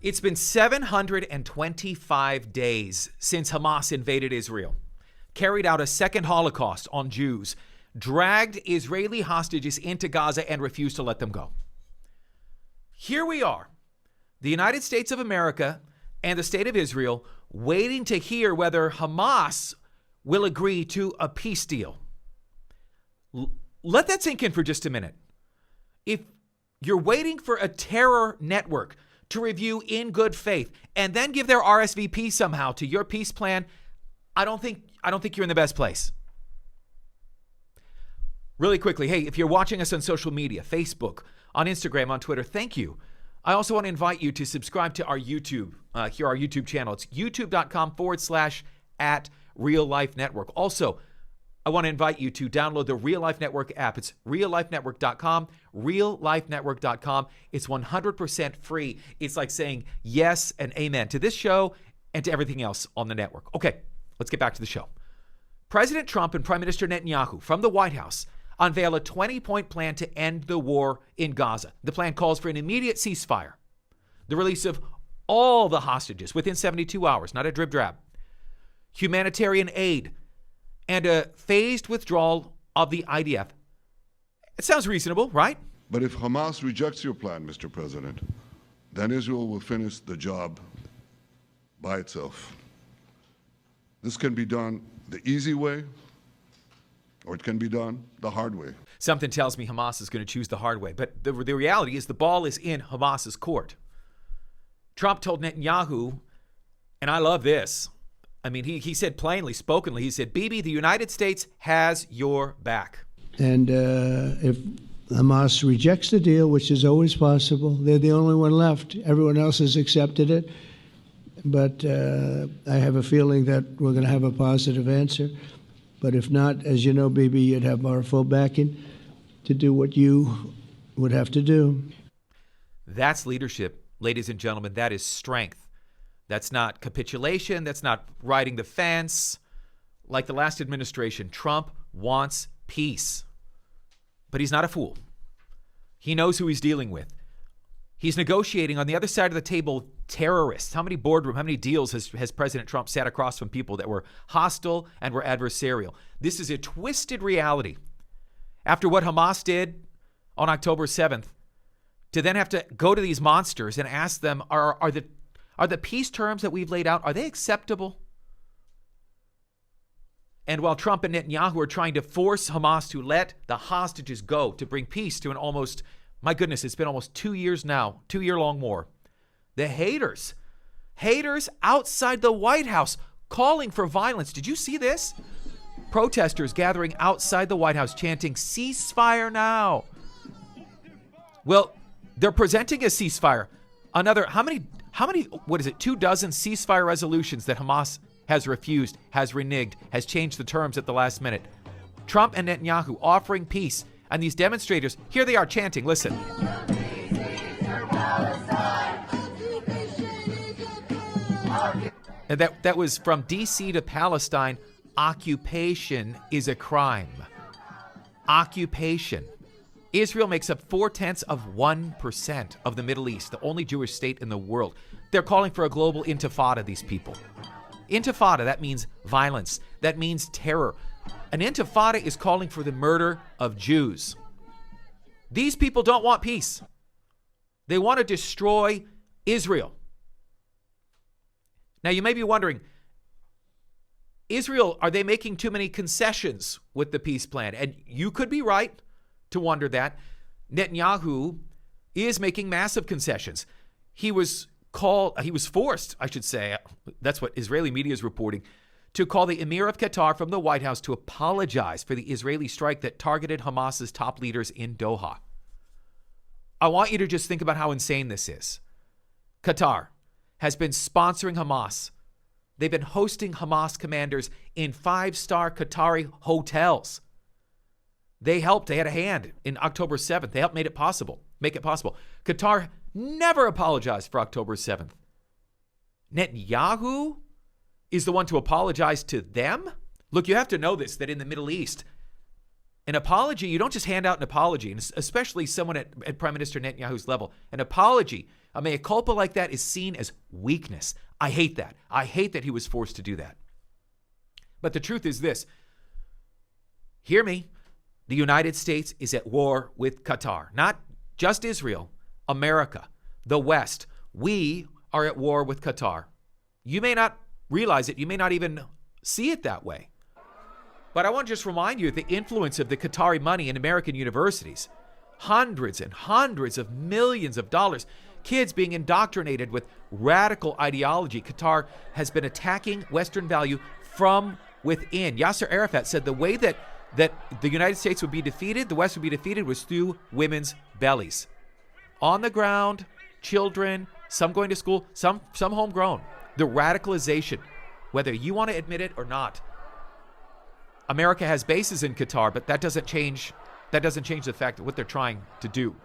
It's been 725 days since Hamas invaded Israel, carried out a second Holocaust on Jews, dragged Israeli hostages into Gaza, and refused to let them go. Here we are, the United States of America and the State of Israel, waiting to hear whether Hamas will agree to a peace deal. Let that sink in for just a minute. If you're waiting for a terror network to review in good faith and then give their RSVP somehow to your peace plan, I don't think you're in the best place. Really quickly, hey, if you're watching us on social media, Facebook, on Instagram, on Twitter, thank you. I also want to invite you to subscribe to our YouTube, our YouTube channel. It's youtube.com/@RealLifeNetwork. Also, I want to invite you to download the Real Life Network app. It's reallifenetwork.com, reallifenetwork.com. It's 100% free. It's like saying yes and amen to this show and to everything else on the network. Okay, let's get back to the show. President Trump and Prime Minister Netanyahu from the White House unveil a 20-point plan to end the war in Gaza. The plan calls for an immediate ceasefire, the release of all the hostages within 72 hours, not a drib-drab, humanitarian aid, and a phased withdrawal of the IDF. It sounds reasonable, right? But if Hamas rejects your plan, Mr. President, then Israel will finish the job by itself. This can be done the easy way, or it can be done the hard way. Something tells me Hamas is going to choose the hard way, but the reality is the ball is in Hamas's court. Trump told Netanyahu, and I love this, I mean, he said plainly, spokenly, he said, Bibi, the United States has your back. And if Hamas rejects the deal, which is always possible, they're the only one left. Everyone else has accepted it. But I have a feeling that we're going to have a positive answer. But if not, as you know, Bibi, you'd have our full backing to do what you would have to do. That's leadership, ladies and gentlemen. That is strength. That's not capitulation. That's not riding the fence. Like the last administration, Trump wants peace. But he's not a fool. He knows who he's dealing with. He's negotiating on the other side of the table terrorists. How many deals has President Trump sat across from people that were hostile and were adversarial? This is a twisted reality. After what Hamas did on October 7th, to then have to go to these monsters and ask them, are the peace terms that we've laid out, are they acceptable? And while Trump and Netanyahu are trying to force Hamas to let the hostages go, to bring peace to an almost, my goodness, it's been almost 2 years now, 2-year-long war. The haters outside the White House calling for violence. Did you see this? Protesters gathering outside the White House chanting, ceasefire now. Well, they're presenting a ceasefire. Another, how many, 24 ceasefire resolutions that Hamas has refused, has reneged, has changed the terms at the last minute. Trump and Netanyahu offering peace, and these demonstrators, here they are chanting, listen. And that was from D.C. to Palestine. Occupation is a crime. Occupation. Israel makes up 0.4% of the Middle East, the only Jewish state in the world. They're calling for a global intifada, these people. Intifada, that means violence. That means terror. An intifada is calling for the murder of Jews. These people don't want peace. They want to destroy Israel. Now, you may be wondering, Israel, are they making too many concessions with the peace plan? And you could be right to wonder that. Netanyahu is making massive concessions. He was forced, I should say, that's what Israeli media is reporting, to call the Emir of Qatar from the White House to apologize for the Israeli strike that targeted Hamas's top leaders in Doha. I want you to just think about how insane this is. Qatar has been sponsoring Hamas. They've been hosting Hamas commanders in 5-star Qatari hotels. They had a hand in October 7th. They helped make it possible. Qatar never apologized for October 7th. Netanyahu is the one to apologize to them? Look, you have to know this, that in the Middle East, An apology, you don't just hand out an apology, and especially someone at Prime Minister Netanyahu's level. An apology, a mea culpa like that is seen as weakness. I hate that. I hate that he was forced to do that. But the truth is this. Hear me. The United States is at war with Qatar. Not just Israel, America, the West. We are at war with Qatar. You may not realize it. You may not even see it that way. But I want to just remind you of the influence of the Qatari money in American universities. Hundreds and hundreds of millions of dollars. Kids being indoctrinated with radical ideology. Qatar has been attacking Western value from within. Yasser Arafat said the way that the United States would be defeated, the West would be defeated, was through women's bellies. On the ground, children, some going to school, some homegrown. The radicalization, whether you want to admit it or not. America has bases in Qatar, but that doesn't change the fact that what they're trying to do.